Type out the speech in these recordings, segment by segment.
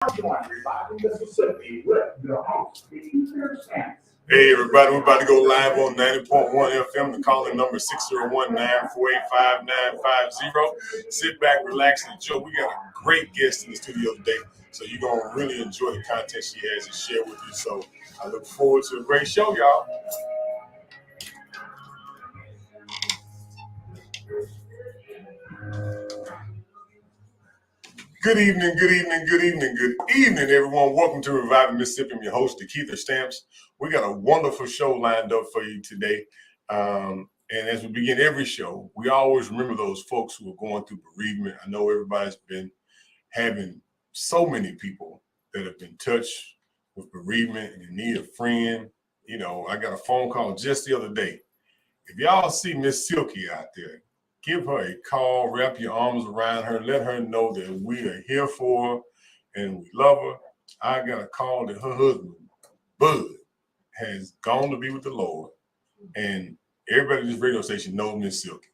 Hey everybody, we're about to go live on 90.1 FM. The calling number 601-948-5950. Sit back, relax, and enjoy. We got a great guest in the studio today, so you're gonna really enjoy the content she has to share with you. So I look forward to a great show, y'all. Good evening, everyone. Welcome to Reviving Mississippi. I'm your host, DeKeither Stamps. We got a wonderful show lined up for you today. And as we begin every show, we always remember those folks who are going through bereavement. I know everybody's been having so many people that have been touched with bereavement and in need of a friend. You know, I got a phone call just the other day. If y'all see Miss Silky out there, give her a call, wrap your arms around her, let her know that we are here for her and we love her. I got a call that her husband, Bud, has gone to be with the Lord, and everybody at this radio station knows Miss Silky.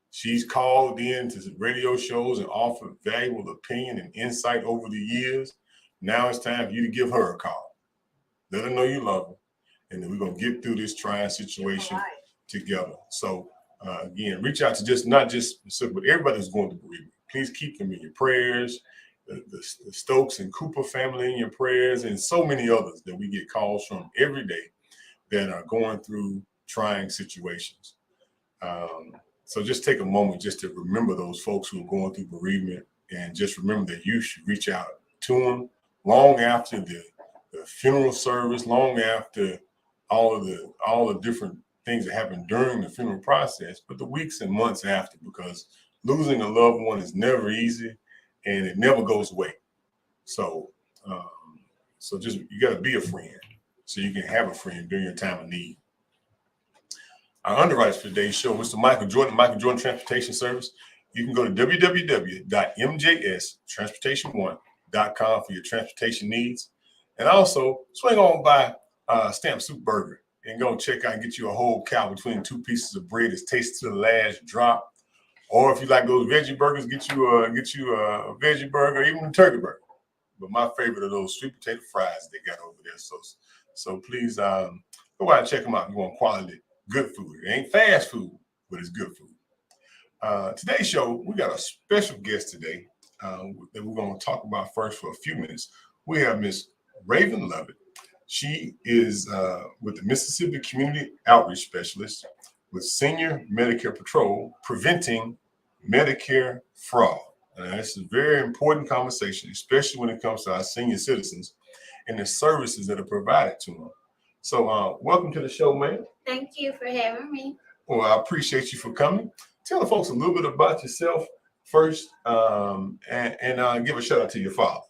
She's called in to radio shows and offered valuable opinion and insight over the years. Now it's time for you to give her a call. Let her know you love her, and then we're going to get through this trying situation together. So again, reach out to not just but everybody who's going through bereavement. Please keep them in your prayers, the Stokes and Cooper family in your prayers, and so many others that we get calls from every day that are going through trying situations. So just take a moment just to remember those folks who are going through bereavement, and just remember that you should reach out to them long after the funeral service, long after all the different things that happen during the funeral process, but the weeks and months after, because losing a loved one is never easy and it never goes away. So, just you got to be a friend so you can have a friend during your time of need. Our underwriters for today's show, Mr. Micheal Jordan Transportation Service. You can go to www.mjstransportation1.com for your transportation needs, and also swing on by Stamp SuperBurger and go check out and get you a whole cow between two pieces of bread that's tasted to the last drop. Or if you like those veggie burgers, get you a veggie burger, even a turkey burger. But my favorite are those sweet potato fries they got over there. So please go out and check them out. You want quality, good food. It ain't fast food, but it's good food. Today's show, we got a special guest today that we're going to talk about first for a few minutes. We have Miss Raven Lovett. She is with the Mississippi Community Outreach Specialist with Senior Medicare Patrol, preventing Medicare fraud. This is a very important conversation, especially when it comes to our senior citizens and the services that are provided to them. So welcome to the show, ma'am. Thank you for having me. Well, I appreciate you for coming. Tell the folks a little bit about yourself first, and give a shout out to your father.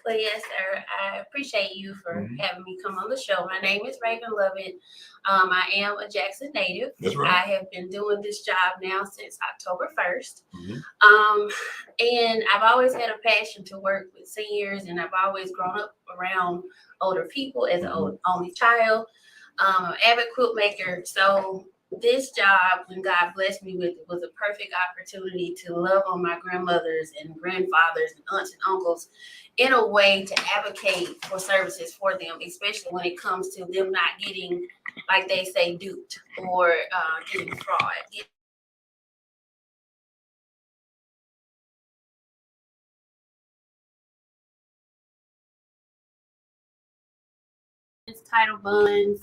Well, yes, sir. I appreciate you for having me come on the show. My name is Raven Lovett. I am a Jackson native. That's right. I have been doing this job now since October 1st. And I've always had a passion to work with seniors, and I've always grown up around older people as an only child. I'm an avid quilt maker, so this job, when God blessed me with it, was a perfect opportunity to love on my grandmothers and grandfathers and aunts and uncles in a way to advocate for services for them, especially when it comes to them not getting, like they say, duped or getting fraud. It's title buns.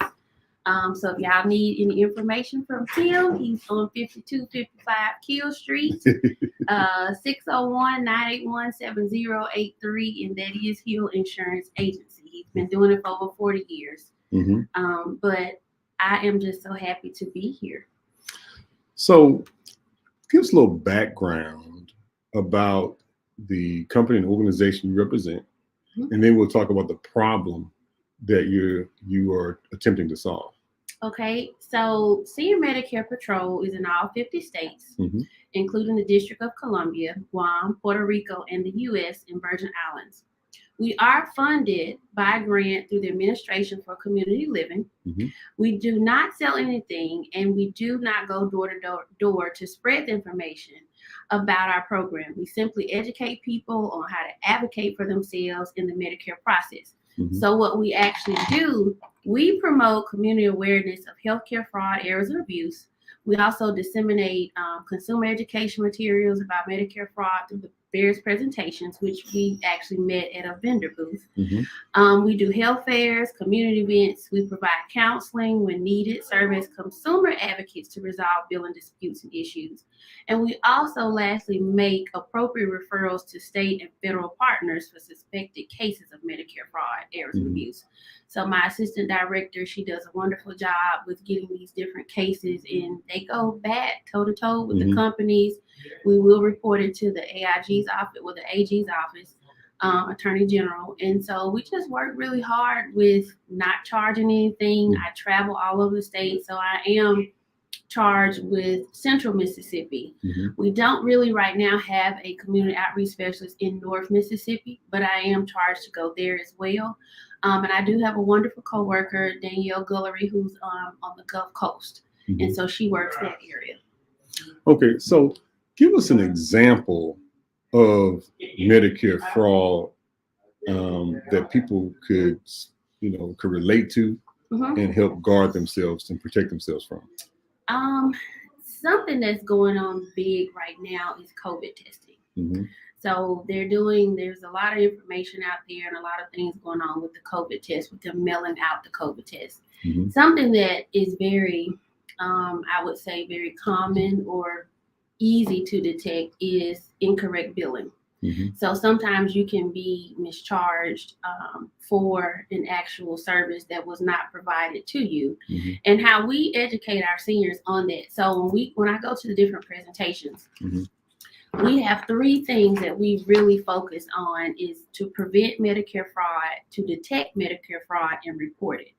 So if y'all need any information from Tim, he's on 5255 Kill Street, 601-981-7083, and that is Hill Insurance Agency. He's been doing it for over 40 years. But I am just so happy to be here. So give us a little background about the company and organization you represent, and then we'll talk about the problem that you are attempting to solve. Okay, so Senior Medicare Patrol is in all 50 states, including the District of Columbia, Guam, Puerto Rico, and the U.S. and Virgin Islands. We are funded by a grant through the Administration for Community Living. We do not sell anything, and we do not go door to door to spread the information. about our program. We simply educate people on how to advocate for themselves in the Medicare process. So what we actually do, we promote community awareness of healthcare fraud, errors, and abuse. We also disseminate consumer education materials about Medicare fraud through the various presentations, which we actually met at a vendor booth. We do health fairs, community events. We provide counseling when needed, serve as consumer advocates to resolve billing disputes and issues. And we also lastly make appropriate referrals to state and federal partners for suspected cases of Medicare fraud, errors, and abuse. So my assistant director, she does a wonderful job with getting these different cases, and they go back toe to toe with the companies. We will report it to the AIG's office or the AG's office, Attorney General. And so we just work really hard with not charging anything. I travel all over the state, so I am charged with Central Mississippi. We don't really right now have a community outreach specialist in North Mississippi, but I am charged to go there as well. And I do have a wonderful coworker, Danielle Gullery, who's on the Gulf Coast. And so she works that area. Okay, so give us an example of Medicare fraud that people could relate to and help guard themselves and protect themselves from. Something that's going on big right now is COVID testing. So there's a lot of information out there and a lot of things going on with the COVID test, with them mailing out the COVID test. Something that is very, I would say, very common or easy to detect is incorrect billing. So sometimes you can be mischarged for an actual service that was not provided to you. And how we educate our seniors on that. So when I go to the different presentations, we have 3 things that we really focus on: is to prevent Medicare fraud, to detect Medicare fraud, and report it.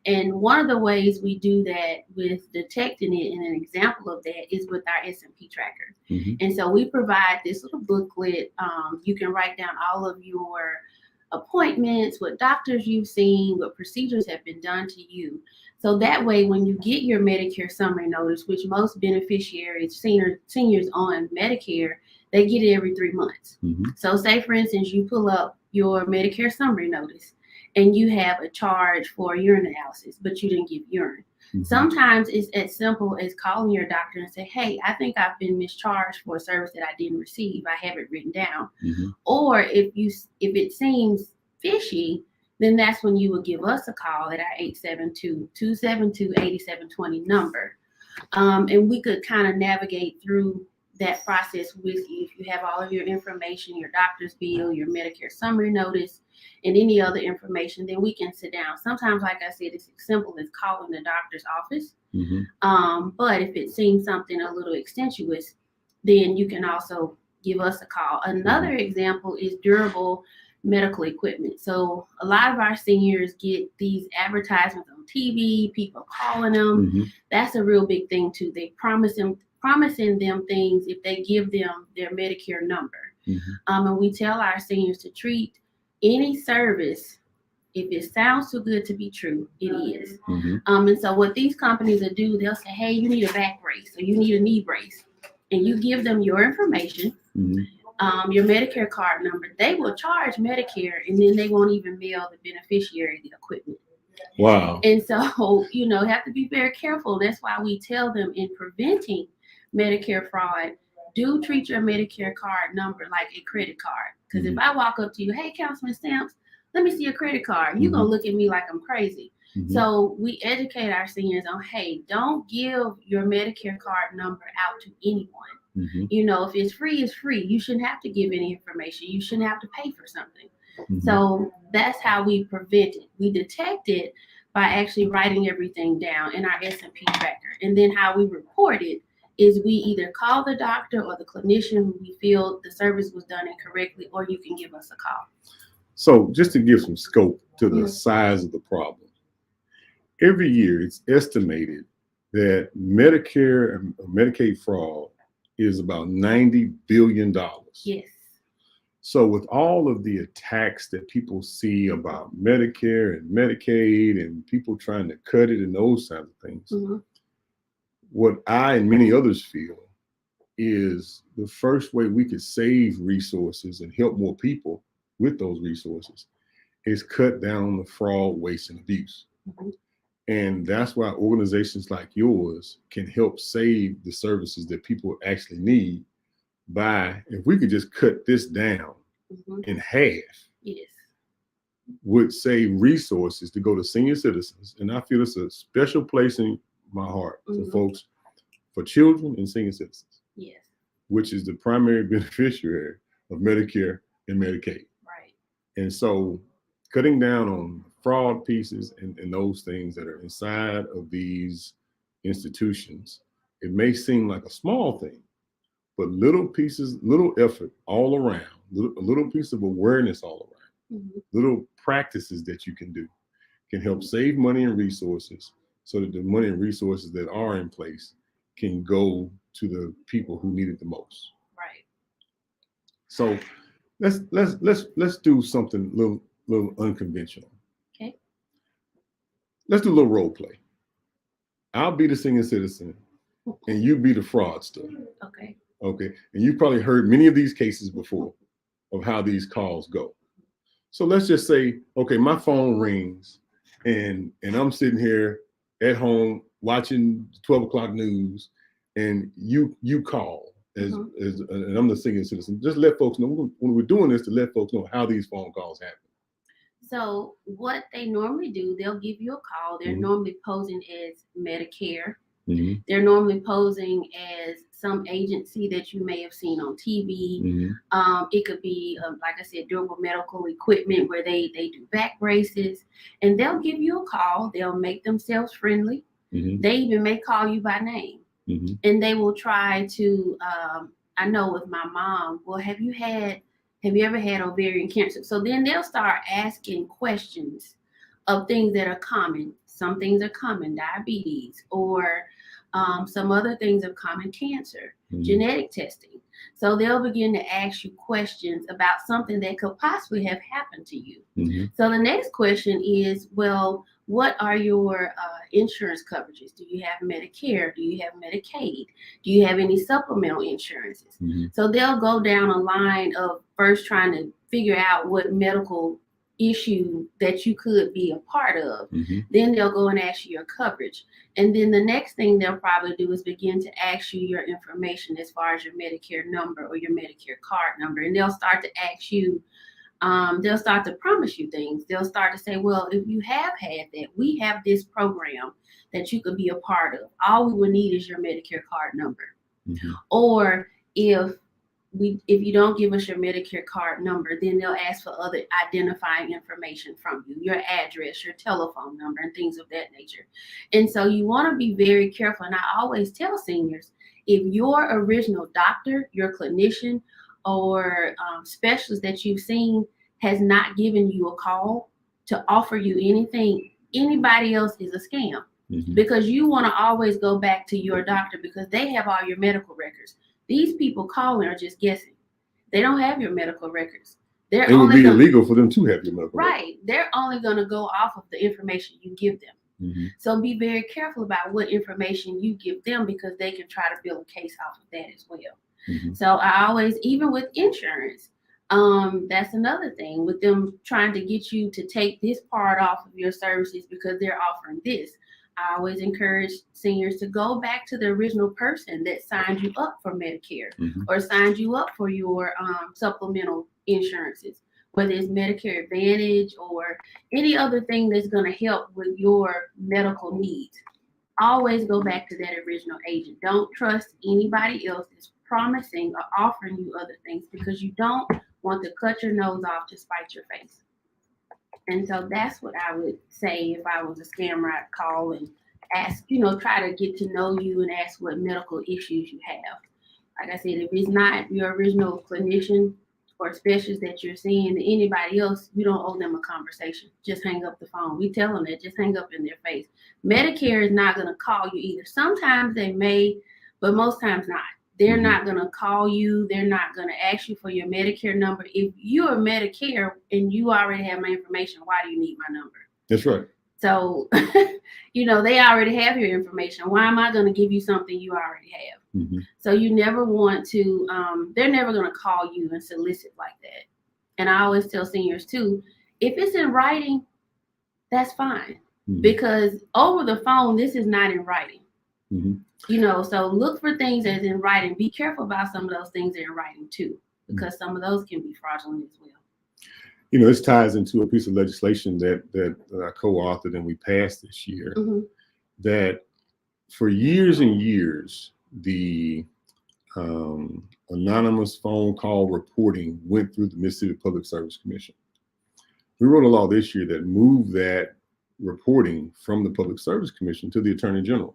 And one of the ways we do that with detecting it, and an example of that, is with our S&P tracker. And so we provide this little booklet. You can write down all of your appointments, what doctors you've seen, what procedures have been done to you. So that way, when you get your Medicare summary notice, which most beneficiaries, seniors on Medicare, they get it every 3 months. So say, for instance, you pull up your Medicare summary notice and you have a charge for urine analysis, but you didn't give urine. Sometimes it's as simple as calling your doctor and say, hey, I think I've been mischarged for a service that I didn't receive. I have it written down. Or if it seems fishy, then that's when you would give us a call at our 872-272-8720 number. And we could kind of navigate through that process with you. If you have all of your information, your doctor's bill, your Medicare summary notice, and any other information, then we can sit down. Sometimes, like I said, it's as simple as calling the doctor's office. But if it seems something a little extenuous, then you can also give us a call. Another example is durable medical equipment. So a lot of our seniors get these advertisements on TV, people calling them. That's a real big thing too. They promising them things if they give them their Medicare number. And we tell our seniors to treat any service, if it sounds too good to be true, it is. And so what these companies will do, they'll say, hey, you need a back brace or you need a knee brace. And you give them your information, your Medicare card number. They will charge Medicare, and then they won't even mail the beneficiary the equipment. Wow. And so, have to be very careful. That's why we tell them, in preventing Medicare fraud, do treat your Medicare card number like a credit card. Because if I walk up to you, hey, Councilman Stamps, let me see your credit card, you're going to look at me like I'm crazy. So we educate our seniors on, hey, don't give your Medicare card number out to anyone. If it's free, it's free. You shouldn't have to give any information. You shouldn't have to pay for something. So that's how we prevent it. We detect it by actually writing everything down in our S&P tracker. And then how we report it is we either call the doctor or the clinician who we feel the service was done incorrectly, or you can give us a call. So just to give some scope to the size of the problem, every year it's estimated that Medicare and Medicaid fraud is about $90 billion. Yes. So with all of the attacks that people see about Medicare and Medicaid and people trying to cut it and those kinds of things, what I and many others feel is the first way we could save resources and help more people with those resources is cut down the fraud, waste, and abuse. Mhm. And that's why organizations like yours can help save the services that people actually need by, if we could just cut this down Mhm. in half, Yes. would save resources to go to senior citizens. And I feel it's a special place in my heart to Mhm. folks for children and senior citizens, Yes. which is the primary beneficiary of Medicare and Medicaid. Right. And so cutting down on fraud pieces and those things that are inside of these institutions, it may seem like a small thing, but little pieces, little effort all around, a little piece of awareness all around, Mhm. little practices that you can do can help save money and resources so that the money and resources that are in place can go to the people who need it the most. Right. So let's do something little unconventional. Okay. Let's do a little role play. I'll be the senior citizen and you be the fraudster. Okay. Okay. And you've probably heard many of these cases before of how these calls go. So let's just say, okay, my phone rings and I'm sitting here at home watching 12 o'clock news and you call as and I'm the senior citizen. Just let folks know when we're doing this, to let folks know how these phone calls happen. So what they normally do, they'll give you a call. They're Mhm. normally posing as Medicare. Mm-hmm. They're normally posing as some agency that you may have seen on TV. Mm-hmm. It could be, like I said, durable medical equipment where they do back braces, and they'll give you a call. They'll make themselves friendly. Mm-hmm. They even may call you by name, Mm-hmm. and they will try to. I know with my mom, well, have you ever had ovarian cancer? So then they'll start asking questions of things that are common. Some things are common, diabetes, or some other things of common cancer, genetic testing. So they'll begin to ask you questions about something that could possibly have happened to you. Mm-hmm. So the next question is, well, what are your insurance coverages? Do you have Medicare? Do you have Medicaid? Do you have any supplemental insurances? Mm-hmm. So they'll go down a line of first trying to figure out what medical issue that you could be a part of. Mm-hmm. Then they'll go and ask you your coverage. And then the next thing they'll probably do is begin to ask you your information as far as your Medicare number or your Medicare card number. And they'll start to ask you, they'll start to promise you things. They'll start to say, well, if you have had that, we have this program that you could be a part of. All we would need is your Medicare card number. Mm-hmm. Or if you don't give us your Medicare card number, then they'll ask for other identifying information from you, your address, your telephone number, and things of that nature. And so you want to be very careful. And I always tell seniors, if your original doctor, your clinician, or specialist that you've seen has not given you a call to offer you anything, anybody else is a scam. Mm-hmm. Because you want to always go back to your doctor because they have all your medical records. These people calling are just guessing. They don't have your medical records. It would be illegal for them to have your medical records. Right. They're only going to go off of the information you give them. Mm-hmm. So be very careful about what information you give them because they can try to build a case off of that as well. Mm-hmm. So I always, even with insurance, that's another thing with them trying to get you to take this part off of your services because they're offering this. I always encourage seniors to go back to the original person that signed you up for Medicare or signed you up for your supplemental insurances, whether it's Medicare Advantage or any other thing that's going to help with your medical needs. Always go back to that original agent. Don't trust anybody else that's promising or offering you other things because you don't want to cut your nose off to spite your face. And so that's what I would say if I was a scammer. I'd call and ask, try to get to know you and ask what medical issues you have. Like I said, if it's not your original clinician or specialist that you're seeing, anybody else, you don't owe them a conversation. Just hang up the phone. We tell them that, just hang up in their face. Medicare is not going to call you either. Sometimes they may, but most times not. They're not going to call you. They're not going to ask you for your Medicare number. If you are Medicare and you already have my information, why do you need my number? That's right. So, they already have your information. Why am I going to give you something you already have? So you never want to, they're never going to call you and solicit like that. And I always tell seniors too, if it's in writing, that's fine. Because over the phone, this is not in writing. You know, so look for things as in writing. Be careful about some of those things that are in writing too, because some of those can be fraudulent as well. You know, this ties into a piece of legislation that I co-authored and we passed this year, that for years and years, the anonymous phone call reporting went through the Mississippi Public Service Commission. We wrote a law this year that moved that reporting from the Public Service Commission to the Attorney General.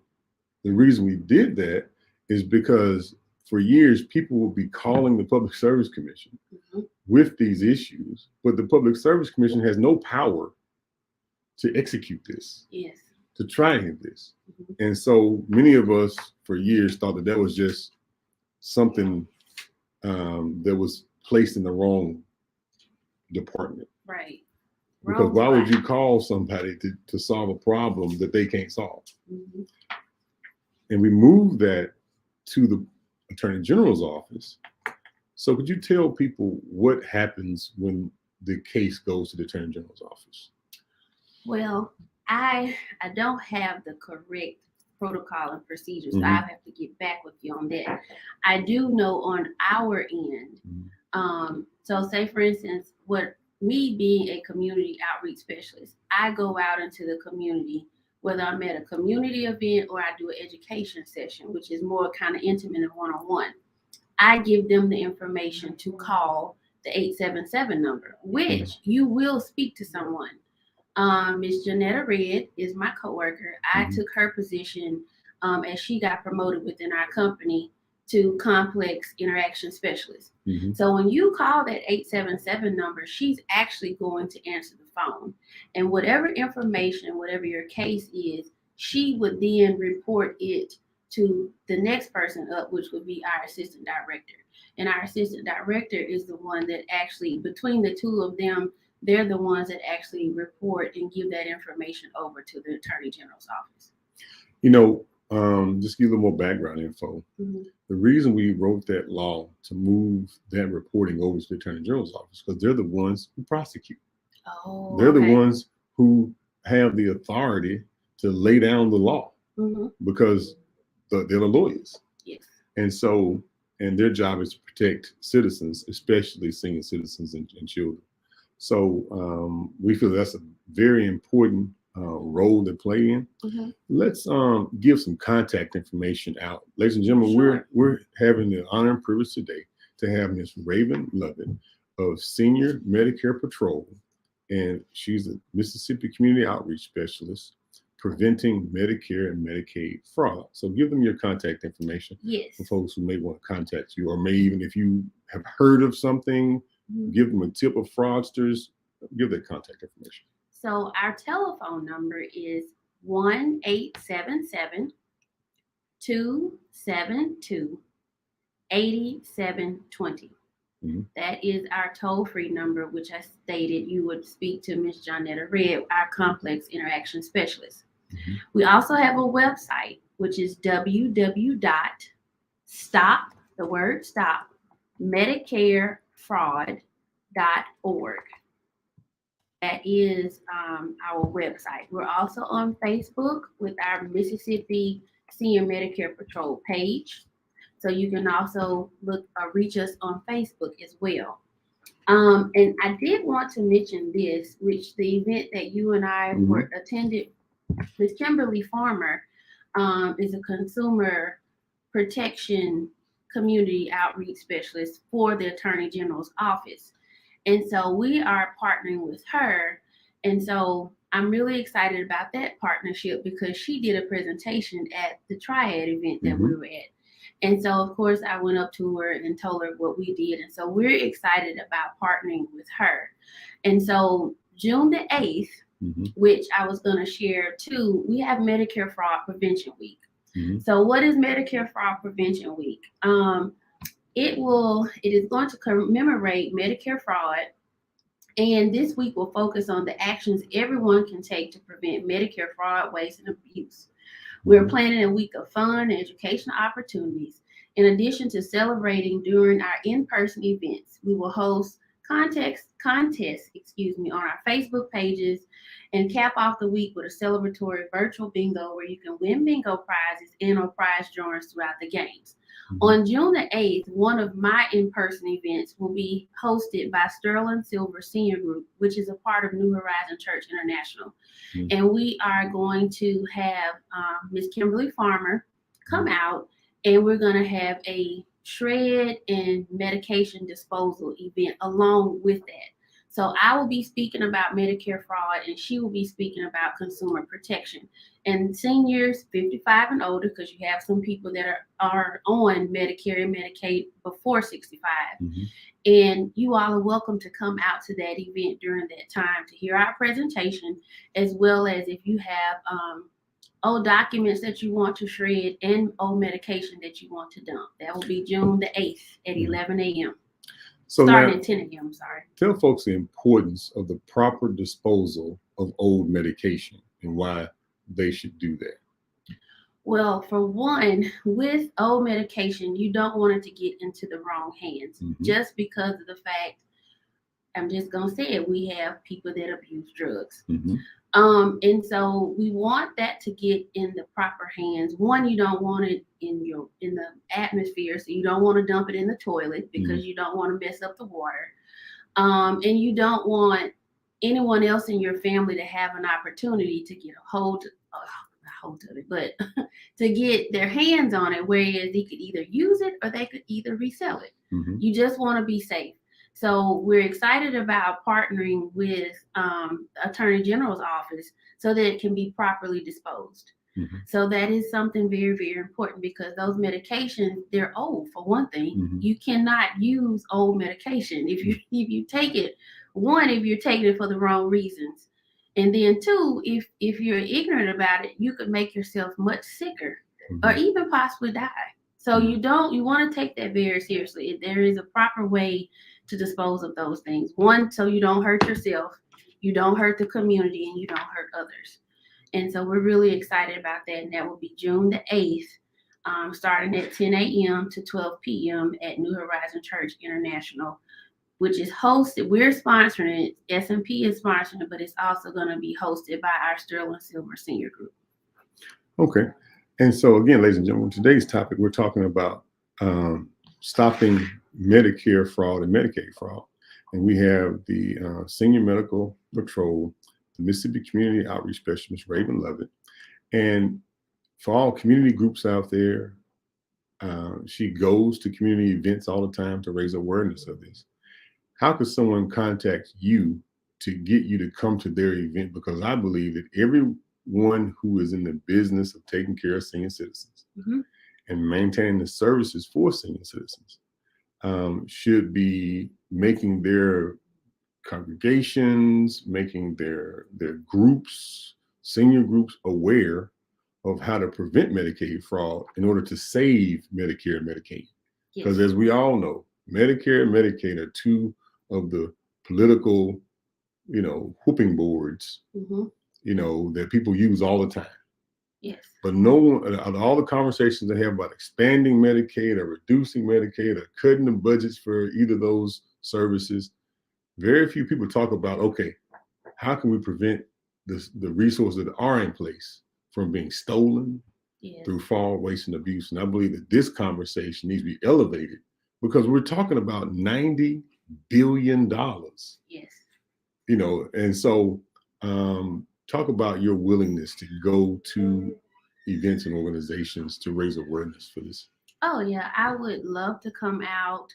The reason we did that is because for years, people will be calling the Public Service Commission with these issues, but the Public Service Commission has no power to execute this, to try any of this. And so many of us for years thought that was just something that was placed in the wrong department. Right. Because why would you call somebody to solve a problem that they can't solve? And we moved that to the Attorney General's office. So could you tell people what happens when the case goes to the Attorney General's office? Well, I don't have the correct protocol and procedures, so I have to get back with you on that. I do know on our end, so say for instance, me being a community outreach specialist, I go out into the community, whether I'm at a community event or I do an education session, which is more kind of intimate and one-on-one. I give them the information to call the 877 number, which you will speak to someone. Ms. Janetta Red is my coworker. I took her position as she got promoted within our company to complex interaction specialist. So when you call that 877 number, she's actually going to answer the phone. And whatever information, whatever your case is, she would then report it to the next person up, which would be our assistant director. And our assistant director is the one that actually, between the two of them, they're the ones that actually report and give that information over to the Attorney General's office. You know, just give a little more background info. The reason we wrote that law to move that reporting over to the Attorney General's office, because they're the ones who prosecute. They're the ones who have the authority to lay down the law because they're the lawyers. And so, and their job is to protect citizens, especially senior citizens and children. So we feel that's a very important role to play in. Let's give some contact information out. Ladies and gentlemen, we're having the honor and privilege today to have Ms. Raven Lovett of Senior Medicare Patrol, and she's a Mississippi Community Outreach Specialist preventing Medicare and Medicaid fraud. So give them your contact information for folks who may want to contact you, or may even if you have heard of something, give them a tip of fraudsters, give their contact information. So our telephone number is 1-877-272-8720. That is our toll-free number, which I stated you would speak to Ms. Janetta Red, our complex interaction specialist. We also have a website, which is www.stopmedicarefraud.org. That is our website. We're also on Facebook with our Mississippi Senior Medicare Patrol page. So you can also reach us on Facebook as well. And I did want to mention this, which the event that you and I attended, Ms. Kimberly Farmer is a consumer protection community outreach specialist for the Attorney General's office. And so we are partnering with her. And so I'm really excited about that partnership because she did a presentation at the Triad event that we were at. And so, of course, I went up to her and told her what we did. And so we're excited about partnering with her. And so June the 8th, which I was going to share too, we have Medicare Fraud Prevention Week. So what is Medicare Fraud Prevention Week? It is going to commemorate Medicare fraud. And this week will focus on the actions everyone can take to prevent Medicare fraud, waste, and abuse. We're planning a week of fun and educational opportunities. In addition to celebrating during our in-person events, we will host contests, on our Facebook pages and cap off the week with a celebratory virtual bingo where you can win bingo prizes and/or prize drawings throughout the games. On June the 8th, one of my in-person events will be hosted by Sterling Silver Senior Group, which is a part of New Horizon Church International. And we are going to have Miss Kimberly Farmer come out, and we're going to have a shred and medication disposal event along with that. So I will be speaking about Medicare fraud, and she will be speaking about consumer protection. And seniors 55 and older, because you have some people that are on Medicare and Medicaid before 65. And you all are welcome to come out to that event during that time to hear our presentation, as well as if you have old documents that you want to shred and old medication that you want to dump. That will be June the 8th at 11 a.m. So starting now, at 10 a.m. Sorry. Tell folks the importance of the proper disposal of old medication and why they should do that. Well, for one, with old medication, you don't want it to get into the wrong hands just because of the fact, I'm just going to say it, we have people that abuse drugs. And so we want that to get in the proper hands. One, you don't want it in the atmosphere, so you don't want to dump it in the toilet because you don't want to mess up the water. And you don't want anyone else in your family to have an opportunity to get a hold of it, but to get their hands on it, whereas they could either use it or they could either resell it. You just want to be safe. So we're excited about partnering with Attorney General's office so that it can be properly disposed. So that is something very, very important because those medications, they're old for one thing. You cannot use old medication if you take it. One, if you're taking it for the wrong reasons. And then two, if you're ignorant about it, you could make yourself much sicker or even possibly die. So you want to take that very seriously. There is a proper way to dispose of those things. One, so you don't hurt yourself, you don't hurt the community, and you don't hurt others. And so we're really excited about that. And that will be June the 8th, starting at 10 a.m. to 12 p.m. at New Horizon Church International, which is hosted. We're sponsoring it. S&P is sponsoring it, but it's also going to be hosted by our Sterling Silver Senior Group. Okay. And so again, ladies and gentlemen, today's topic, we're talking about stopping Medicare fraud and Medicaid fraud. And we have the Senior Medical Patrol, the Mississippi Community Outreach Specialist, Raven Lovett. And for all community groups out there, she goes to community events all the time to raise awareness of this. How could someone contact you to get you to come to their event? Because I believe that everyone who is in the business of taking care of senior citizens and maintaining the services for senior citizens should be making their congregations, making their groups, senior groups, aware of how to prevent Medicaid fraud in order to save Medicare and Medicaid. Because as we all know, Medicare and Medicaid are two of the political, whooping boards, that people use all the time. Yes. But no one, out of all the conversations they have about expanding Medicaid or reducing Medicaid or cutting the budgets for either of those services, very few people talk about, okay, how can we prevent the resources that are in place from being stolen through fraud, waste, and abuse? And I believe that this conversation needs to be elevated because we're talking about $90 billion. Yes. And so talk about your willingness to go to events and organizations to raise awareness for this. Oh, yeah. I would love to come out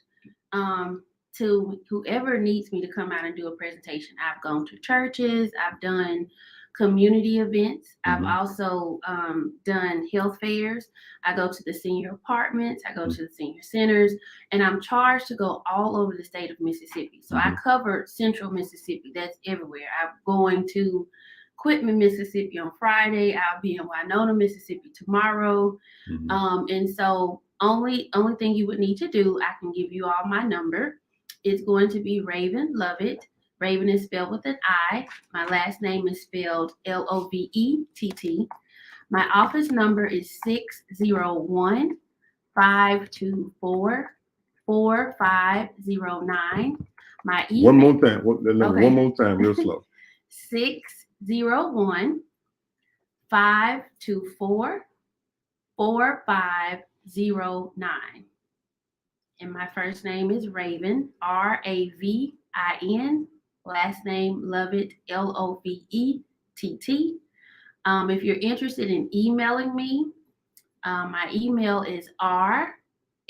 to whoever needs me to come out and do a presentation. I've gone to churches. I've done community events. I've also done health fairs. I go to the senior apartments. I go to the senior centers. And I'm charged to go all over the state of Mississippi. So I covered central Mississippi. That's everywhere. I'm going to Quitman, Mississippi on Friday. I'll be in Winona, Mississippi tomorrow. And so only thing you would need to do, I can give you all my number. It's going to be Raven Lovett. Raven is spelled with an I. My last name is spelled Lovett. My office number is 601-585-5885. 524-4509. My email. One more time. Okay. One more time, real slow. 601-524-4509. And my first name is Raven, Ravin. Last name Lovett, Lovett. If you're interested in emailing me, my email is RLOVETT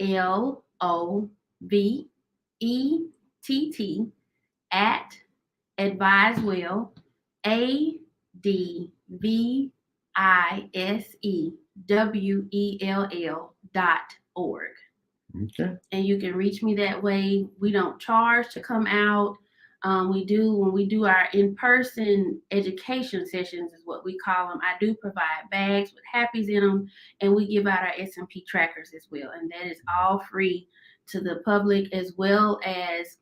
@advisewell.org. Okay. And you can reach me that way. We don't charge to come out. When we do our in-person education sessions, is what we call them. I do provide bags with happies in them, and we give out our S&P trackers as well. And that is all free to the public, as well as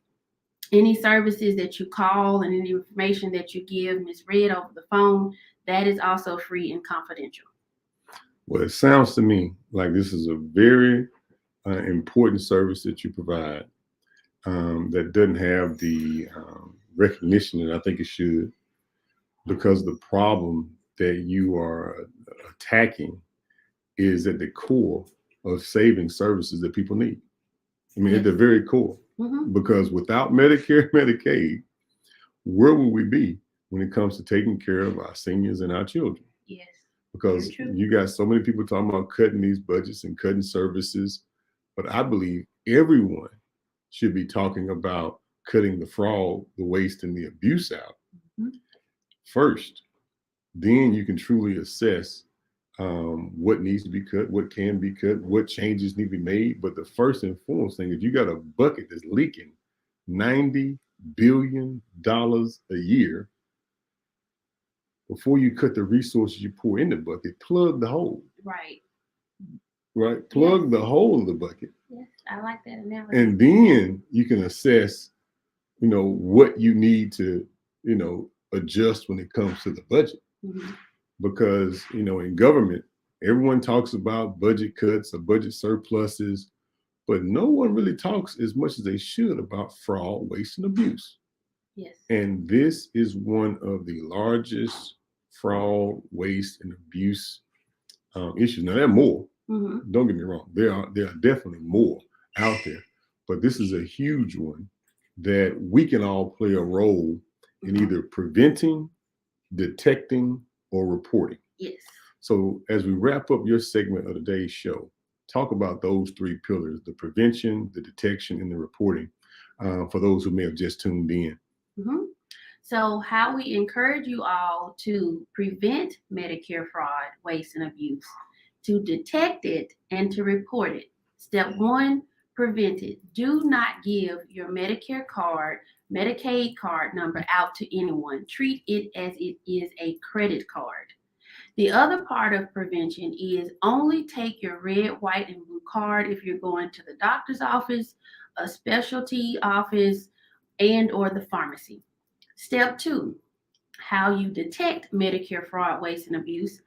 any services that you call and any information that you give misread over the phone. That is also free and confidential. Well, it sounds to me like this is a very important service that you provide that doesn't have the recognition that I think it should, because the problem that you are attacking is at the core of saving services that people need. I mean, at the very core, because without Medicare, Medicaid, where would we be when it comes to taking care of our seniors and our children? Yes. Because you got so many people talking about cutting these budgets and cutting services, but I believe everyone should be talking about cutting the fraud, the waste, and the abuse out first. Then you can truly assess what needs to be cut, what can be cut, what changes need to be made. But the first and foremost thing is you got a bucket that's leaking $90 billion a year. Before you cut the resources you pour in the bucket, plug the hole. Right. Plug the hole of the bucket. Yes, I like that analogy. And then you can assess, what you need to, adjust when it comes to the budget. Because, in government, everyone talks about budget cuts or budget surpluses, but no one really talks as much as they should about fraud, waste, and abuse. Yes. And this is one of the largest fraud, waste, and abuse issues. Now, there are more. Don't get me wrong. There are definitely more out there, but this is a huge one that we can all play a role in either preventing, detecting, or reporting. Yes. So as we wrap up your segment of today's show, talk about those three pillars: the prevention, the detection, and the reporting, for those who may have just tuned in. So how we encourage you all to prevent Medicare fraud, waste, and abuse, to detect it, and to report it. Step 1, prevent it. Do not give your Medicare card, Medicaid card number out to anyone. Treat it as it is a credit card. The other part of prevention is only take your red, white, and blue card if you're going to the doctor's office, a specialty office, and or the pharmacy. Step 2, how you detect Medicare fraud, waste, and abuse.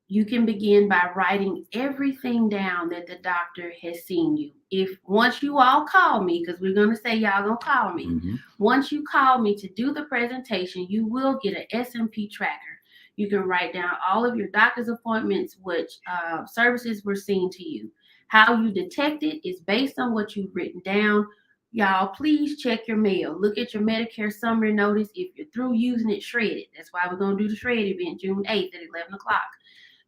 You can begin by writing everything down that the doctor has seen you. Once you all call me, because we're going to say y'all going to call me. Once you call me to do the presentation, you will get an S&P tracker. You can write down all of your doctor's appointments, which services were seen to you. How you detect it is based on what you've written down. Y'all, please check your mail. Look at your Medicare summary notice. If you're through using it, shred it. That's why we're going to do the shred event June 8th at 11 o'clock.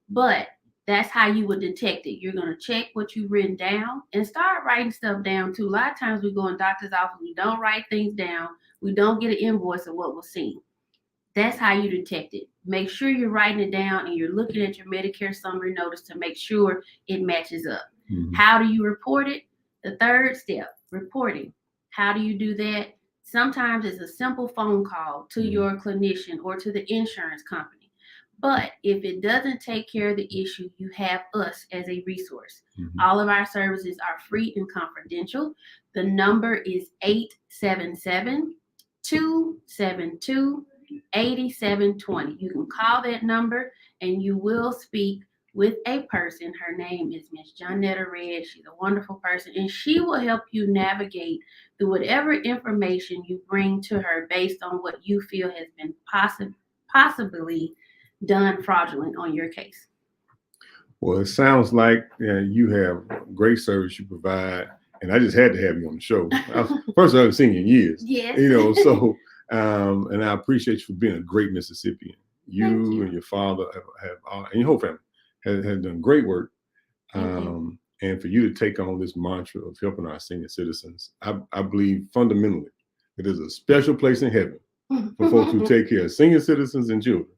But that's how you would detect it. You're going to check what you've written down and start writing stuff down too. A lot of times we go in doctor's office, we don't write things down. We don't get an invoice of what was seen. That's how you detect it. Make sure you're writing it down and you're looking at your Medicare summary notice to make sure it matches up. How do you report it? The third step, reporting. How do you do that? Sometimes it's a simple phone call to your clinician or to the insurance company. But if it doesn't take care of the issue, you have us as a resource. All of our services are free and confidential. The number is 877-272-8720. You can call that number and you will speak with a person. Her name is Miss Johnetta Red. She's a wonderful person, and she will help you navigate through whatever information you bring to her based on what you feel has been possibly done fraudulent on your case. Well, it sounds like you have great service you provide, and I just had to have you on the show. First, I haven't seen you in years. Yes. So, and I appreciate you for being a great Mississippian. You and your father have and your whole family have done great work. And for you to take on this mantra of helping our senior citizens, I believe fundamentally that there's a special place in heaven for folks who take care of senior citizens and children.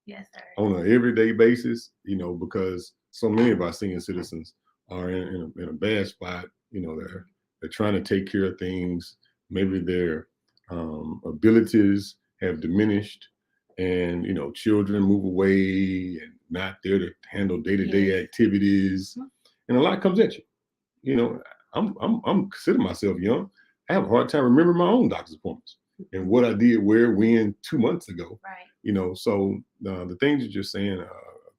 Yes, sir. On an everyday basis, because so many of our senior citizens are in a bad spot. They're trying to take care of things. Maybe their abilities have diminished, and children move away and not there to handle day-to-day activities, and a lot comes at you. I'm considering myself young. I have a hard time remembering my own doctor's appointments and what I did where, when 2 months ago. Right. So the things that you're saying are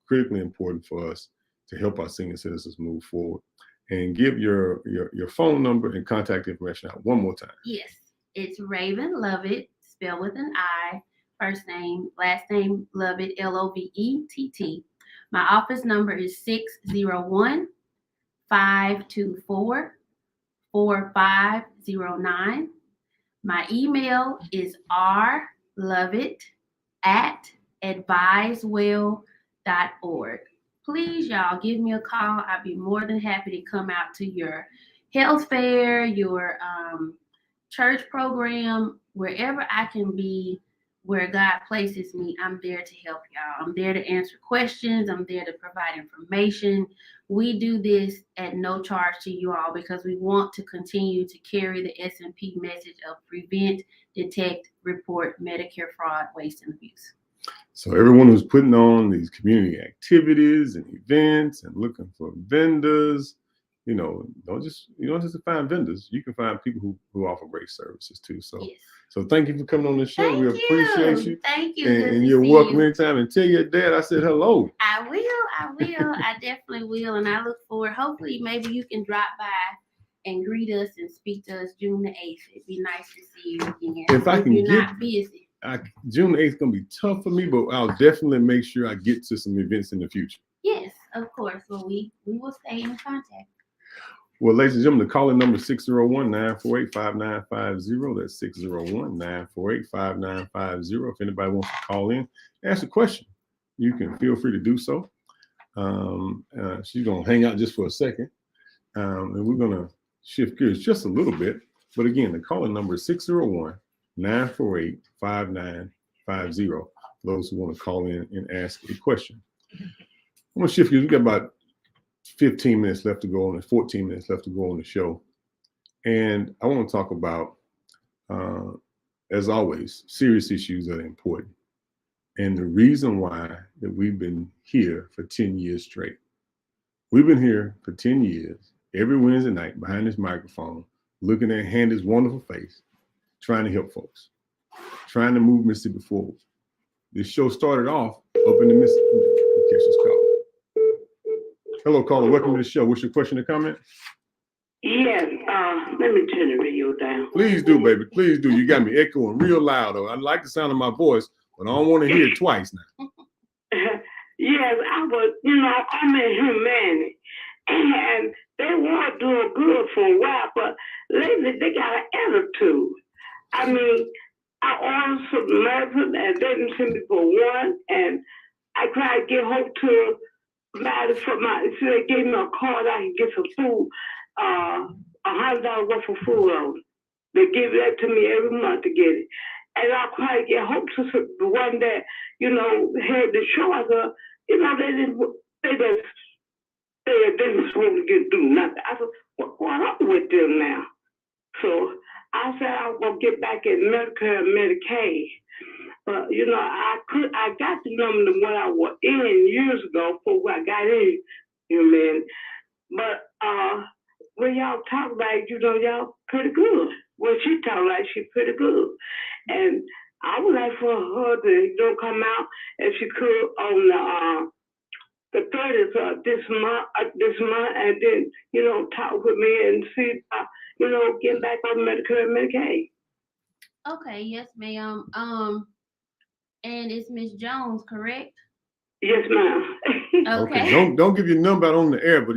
critically important for us to help our senior citizens move forward. And give your phone number and contact information out one more time. Yes, it's Raven Lovett, spelled with an I, first name, last name Lovett, Lovett. My office number is 601-524-4509. My email is rlovett@advisewell.org. Please, y'all, give me a call. I'd be more than happy to come out to your health fair, your church program, wherever I can be, where God places me. I'm there to help y'all. I'm there to answer questions. I'm there to provide information. We do this at no charge to you all because we want to continue to carry the S&P message of prevent, detect, report Medicare fraud, waste, and abuse. So everyone who's putting on these community activities and events and looking for vendors, don't just find vendors. You can find people who offer great services too. So, yes. So thank you for coming on the show. We appreciate you. Thank you. And you're welcome anytime. And tell your dad I said hello. I will. I definitely will. And I look forward. Hopefully, maybe you can drop by and greet us and speak to us June the 8th. It'd be nice to see you again. If I can you're not busy. June 8th is going to be tough for me, but I'll definitely make sure I get to some events in the future. Yes, of course. Well, we will stay in contact. Well, ladies and gentlemen, the calling number is 601-948-5950. That's 601-948-5950. If anybody wants to call in, ask a question, you can feel free to do so. She's going to hang out just for a second, and we're going to shift gears just a little bit. But again, the calling number is 601-948-5950. Those who want to call in and ask a question. I'm going to shift gears. We got about 15 minutes left to go on and 14 minutes left to go on the show. And I want to talk about, as always, serious issues that are important. And the reason why that we've been here for 10 years straight. We've been here for 10 years, every Wednesday night behind this microphone, looking at Handy's wonderful face, trying to help folks, trying to move Mississippi forward. This show started off up in the Mississippi. Catch this call. Hello, caller. Welcome to the show. What's your question or comment? Yes. Let me turn the radio down. Please do, baby. Please do. You got me echoing real loud. Though. I like the sound of my voice, but I don't want to hear it twice now. Yes, I'm in humanity. And they were doing good for a while, but lately they got an attitude. I mean, I ordered some medicine and they didn't send me for one, and I tried to get home to so they gave me a card I could get some food, $100 worth of food on. They give that to me every month to get it. And I tried to get home to the one that, had the show. I said, they didn't want to do nothing. I said, what's going on with them now? So I said I was going to get back at Medicare and Medicaid. But, I got the number when I was in years ago before I got in, But when y'all talk about, y'all pretty good. When she talk like she pretty good. And I would like for her to, come out if she could on the 30th this month, and then, talk with me and see, getting back on Medicare and Medicaid. Okay, yes, ma'am. And it's Miss Jones, correct? Yes, ma'am. Okay. Don't give your number out on the air, but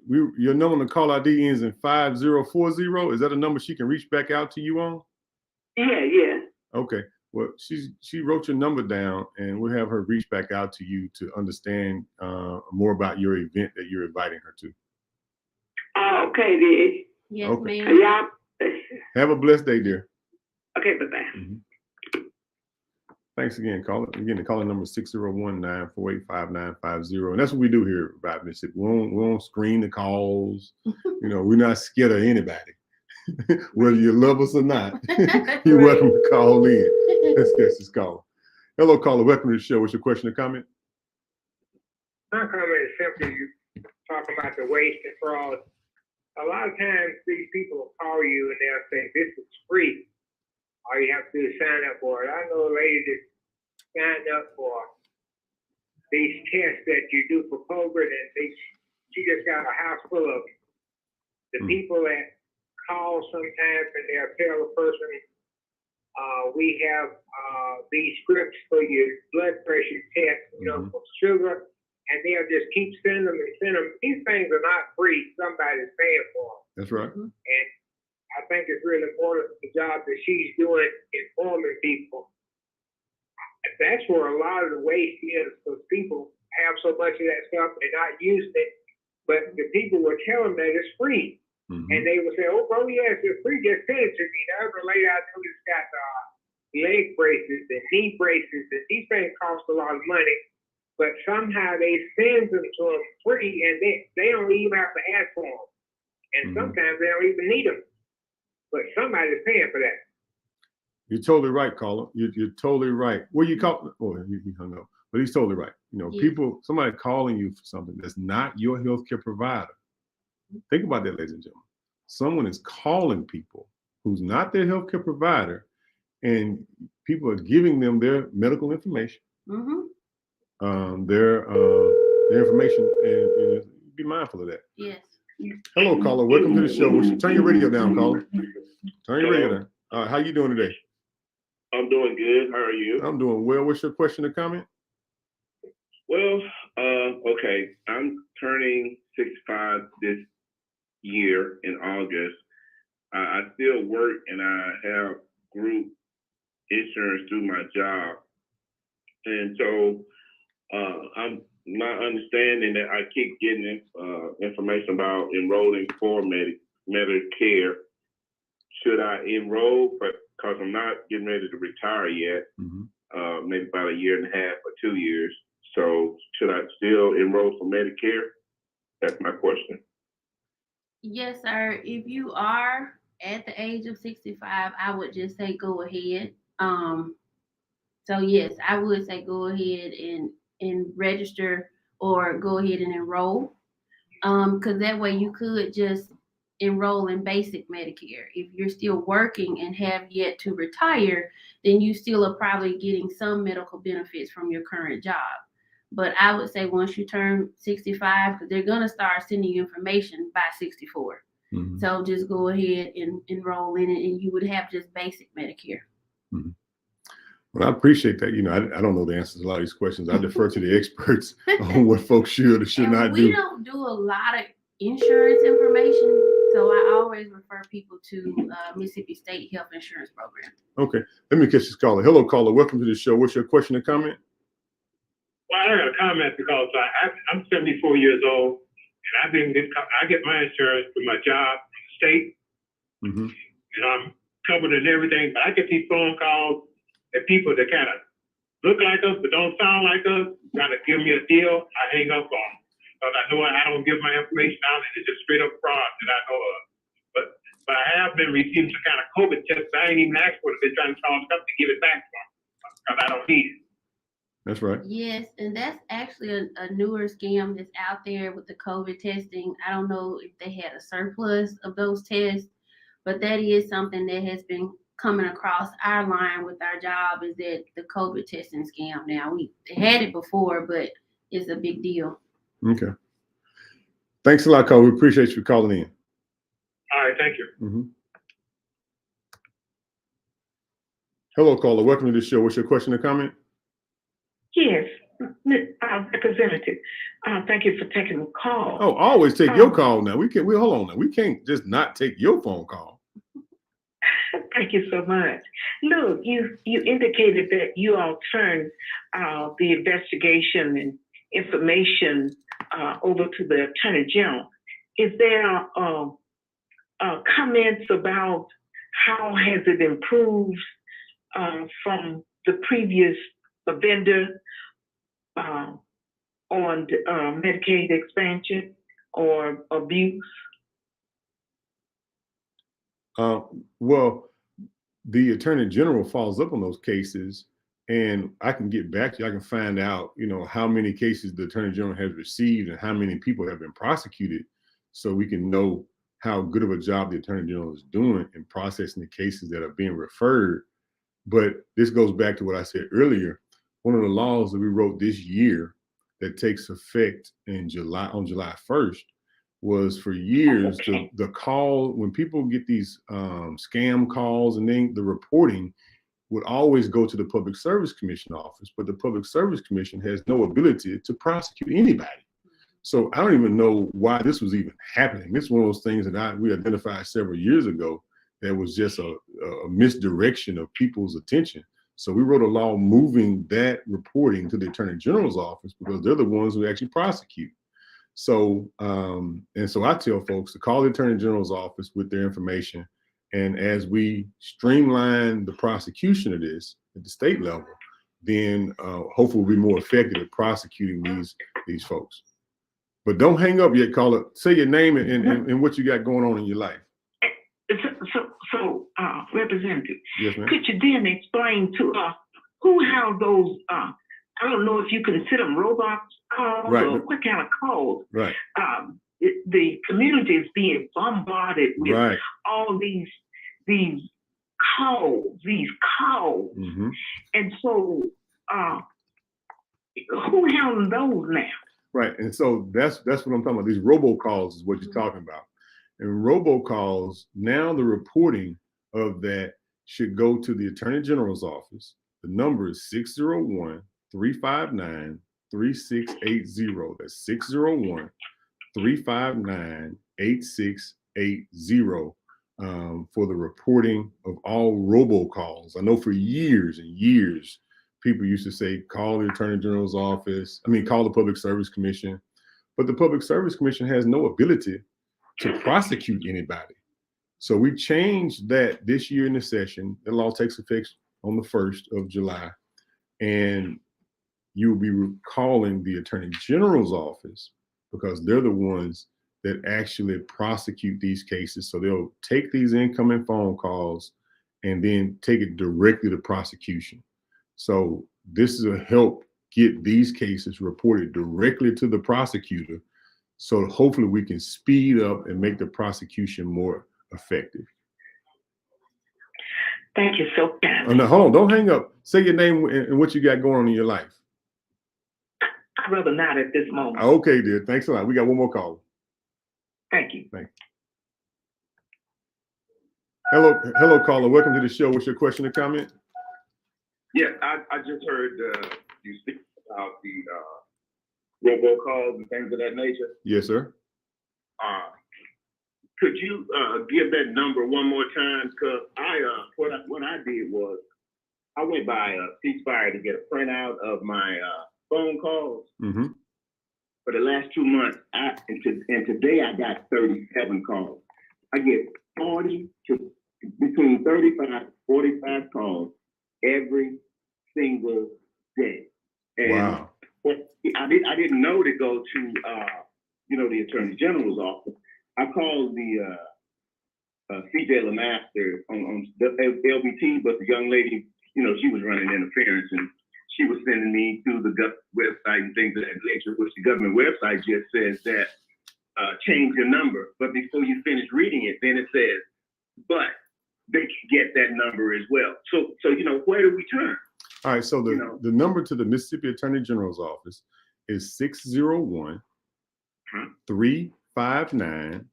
your number on the call ID ends in 5040. Is that a number she can reach back out to you on? Yeah. Okay. Well, she wrote your number down, and we'll have her reach back out to you to understand more about your event that you're inviting her to. Oh, okay, then. Yes, Okay. ma'am. Yeah. Have a blessed day, dear. Okay, bye-bye. Mm-hmm. Thanks again, caller. Again, the calling number is 601-948-5950. And that's what we do here about Mississippi. We don't screen the calls. We're not scared of anybody. Whether you love us or not, you're welcome to call in. Let's get this call. Hello, caller. Welcome to the show. What's your question or comment? My comment is simply you talking about the waste and fraud. A lot of times these people will call you and they'll say, this is free. All you have to do is sign up for it. I know a lady that signed up for these tests that you do for COVID, and she just got a house full of them. The people that call sometimes and they'll tell a person, we have these scripts for your blood pressure test, for sugar, and they'll just keep sending them and sending them. These things are not free. Somebody's paying for them. That's right. And I think it's really important, the job that she's doing, informing people. That's where a lot of the waste is, because people have so much of that stuff, they're not using it, but the people will tell them that it's free. And they will say, oh, yes, it's free, just send it to me. The other lady I know just got leg braces and knee braces, and these things cost a lot of money, but somehow they send them to them free, and they don't even have to ask for them. And sometimes they don't even need them. But somebody's paying for that. You're totally right, caller. You're totally right. Well, you call, he hung up, but he's totally right. Somebody calling you for something that's not your healthcare provider. Think about that, ladies and gentlemen. Someone is calling people who's not their healthcare provider, and people are giving them their medical information, their information, and be mindful of that. Yes. Hello, caller. Welcome to the show. Turn your radio down, caller. Turn your radio down. How you doing today? I'm doing good. How are you? I'm doing well. What's your question or comment? Well, okay. I'm turning 65 this year in August. I still work and I have group insurance through my job. And so I'm not understanding that I keep getting information about enrolling for Medicare. Should I enroll? Because I'm not getting ready to retire yet, maybe about a year and a half or 2 years. So should I still enroll for Medicare? That's my question. Yes, sir. If you are at the age of 65, I would just say go ahead. So yes, I would say go ahead and register or go ahead and enroll. Because that way you could just enroll in basic Medicare. If you're still working and have yet to retire, then you still are probably getting some medical benefits from your current job. But I would say once you turn 65, because they're going to start sending you information by 64. So just go ahead and enroll in it, and you would have just basic Medicare. Well, I appreciate that. I don't know the answers to a lot of these questions. I defer to the experts on what folks should or should not do. We don't do a lot of insurance information, so I always refer people to Mississippi State Health Insurance Program. Okay, let me catch this caller. Hello, caller. Welcome to the show. What's your question or comment? Well, I got a comment because I'm 74 years old, and I get my insurance through my job, state, and I'm covered in everything. But I get these phone calls that people that kind of look like us but don't sound like us, trying to give me a deal. I hang up on them because I know I don't give my information out, and it's just straight up fraud that I know of. But I have been receiving some kind of COVID test. I ain't even asked for it. They're trying to call us up to give it back to them because I don't need it. That's right. Yes, and that's actually a newer scam that's out there with the COVID testing. I don't know if they had a surplus of those tests, but that is something that has been coming across our line with our job, is that the COVID testing scam. Now, we had it before, but it's a big deal. Okay. Thanks a lot, caller. We appreciate you calling in. All right, thank you. Mm-hmm. Hello, caller. Welcome to the show. What's your question or comment? Yes, Representative. Thank you for taking the call. Oh, always take your call now. We hold on now. We can't just not take your phone call. Thank you so much. Look, you indicated that you all turned the investigation and information over to the Attorney General. Is there comments about how has it improved from the previous vendor on Medicaid expansion or abuse? Well, the Attorney General follows up on those cases, and I can get back to you. I can find out, how many cases the Attorney General has received and how many people have been prosecuted, so we can know how good of a job the Attorney General is doing in processing the cases that are being referred. But this goes back to what I said earlier. One of the laws that we wrote this year that takes effect on July 1st was for years the call, when people get these scam calls, and then the reporting would always go to the Public Service Commission office, but the Public Service Commission has no ability to prosecute anybody. So I don't even know why this was even happening. This is one of those things that we identified several years ago that was just a misdirection of people's attention. So we wrote a law moving that reporting to the Attorney General's office because they're the ones who actually prosecute. So, so I tell folks to call the Attorney General's office with their information. And as we streamline the prosecution of this at the state level, then hopefully we'll be more effective at prosecuting these folks. But don't hang up yet, caller. Say your name and what you got going on in your life. So, Representative, yes, ma'am. Could you then explain to us who held those, I don't know if you consider them robots calls, right, or what kind of calls. Right. The community is being bombarded with right. all these calls, Mm-hmm. and so who handling those now? Right, and so that's what I'm talking about. These robocalls is what you're talking about. And robocalls, now the reporting of that should go to the Attorney General's office. The number is 601-359-3680. That's 601-359-8680 for the reporting of all robocalls. I know for years and years, people used to say, call the Attorney General's office. Call the Public Service Commission. But the Public Service Commission has no ability to prosecute anybody. So we changed that this year in the session. The law takes effect on the 1st of July. And you will be calling the Attorney General's office because they're the ones that actually prosecute these cases. So they'll take these incoming phone calls and then take it directly to prosecution. So this will help get these cases reported directly to the prosecutor. So hopefully we can speed up and make the prosecution more effective. Thank you so much. Oh, no, hold on, don't hang up. Say your name and what you got going on in your life. I'd rather not at this moment. Okay, dear. Thanks a lot. We got one more call. Thank you. Thanks. Hello, caller. Welcome to the show. What's your question or comment? Yeah, I just heard you speak about the robocalls and things of that nature. Yes, sir. Could you give that number one more time? Because what I did was I went by Ceasefire to get a printout of my phone calls. Mm-hmm. For the last 2 months, and today I got 37 calls. I get 40 to between 35 and 45 calls every single day. And wow. I didn't know to go to the Attorney General's office. I called the CJ LeMaster on the LBT, but the young lady, she was running interference and she was sending me to the website and things of that nature, which the government website just says that change your number. But before you finish reading it, then it says, but they can get that number as well. So where do we turn? All right, so the number to the Mississippi Attorney General's office is 601-359-8680. 359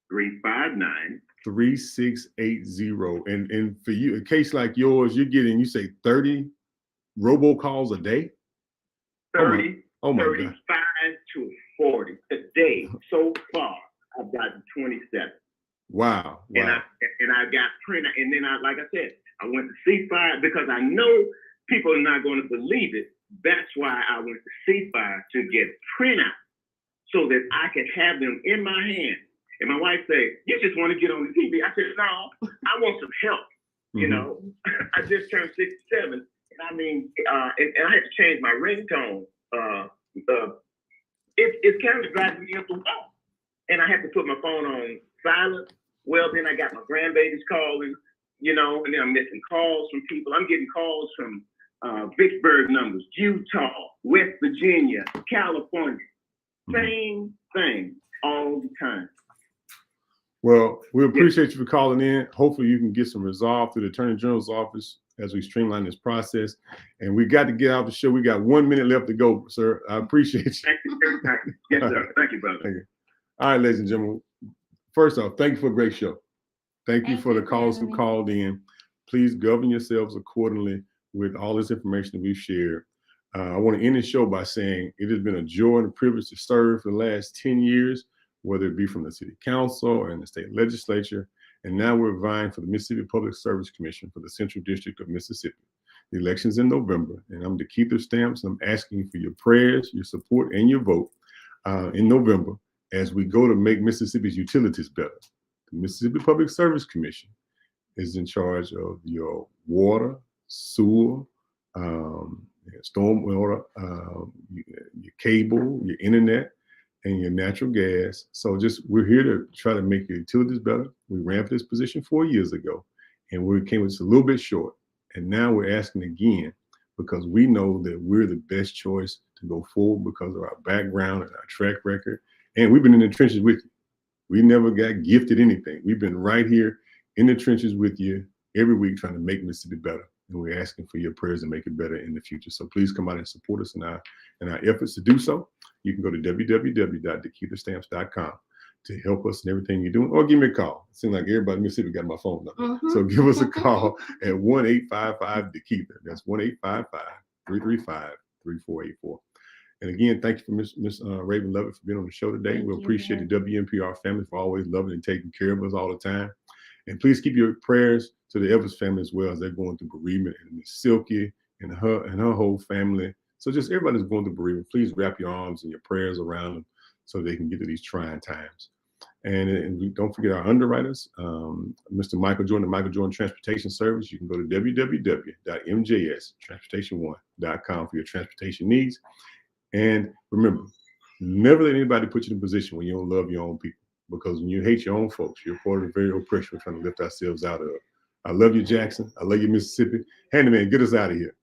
359 3680. And for you, a case like yours, you're getting, you say 30 robocalls a day? 30, oh my 35 God. to 40 a day. So far, I've gotten 27. Wow. And I got printer, and then like I said, I went to C5 because I know people are not going to believe it. That's why I went to C5 to get printout so that I could have them in my hand. And my wife said, "You just want to get on the TV." I said, "No, I want some help." You know, I just turned 67, and I mean, and I had to change my ringtone. It's kind of driving me up the wall, and I had to put my phone on silent. Well, then I got my grandbabies calling, you know, and then I'm missing calls from people. I'm getting calls from Vicksburg numbers, Utah, West Virginia, California. Same thing all the time. Well, we appreciate you for calling in. Hopefully you can get some resolve through the Attorney General's office as we streamline this process. And we got to get out the show. We got 1 minute left to go, sir. I appreciate you. Thank you. Yes, sir. Thank you, brother. Thank you. All right, ladies and gentlemen. First off, thank you for a great show. Thank you for the callers who called in. Please govern yourselves accordingly with all this information that we've shared. I want to end the show by saying it has been a joy and a privilege to serve for the last 10 years, whether it be from the city council or in the state legislature. And now we're vying for the Mississippi Public Service Commission for the Central District of Mississippi. The election's in November, and I'm DeKeither Stamps. I'm asking for your prayers, your support, and your vote in November as we go to make Mississippi's utilities better. The Mississippi Public Service Commission is in charge of your water, sewer, stormwater, your cable, your internet, and your natural gas. So we're here to try to make your utilities better. We ran for this position 4 years ago, and we came just a little bit short. And now we're asking again because we know that we're the best choice to go forward because of our background and our track record. And we've been in the trenches with you. We never got gifted anything. We've been right here in the trenches with you every week trying to make Mississippi better. And we're asking for your prayers to make it better in the future. So please come out and support us in our efforts to do so. You can go to www.DeKeitherStamps.com to help us in everything you're doing, or give me a call. It seems like everybody in Mississippi got my phone number. So give us a call at 1-855-DeKeither. That's 1-855-335-3484. And again, thank you for Miss Raven Lovett for being on the show today. We appreciate the WNPR family for always loving and taking care of us all the time. And please keep your prayers to the Evers family as well as they're going through bereavement, and Miss Silky and her whole family. So just everybody's going through bereavement. Please wrap your arms and your prayers around them so they can get through these trying times. And don't forget our underwriters, Mr. Michael Jordan, the Michael Jordan Transportation Service. You can go to www.mjstransportation1.com for your transportation needs. And remember, never let anybody put you in a position where you don't love your own people, because when you hate your own folks, you're part of the very oppression we're trying to lift ourselves out of. I love you, Jackson. I love you, Mississippi. Handyman, get us out of here.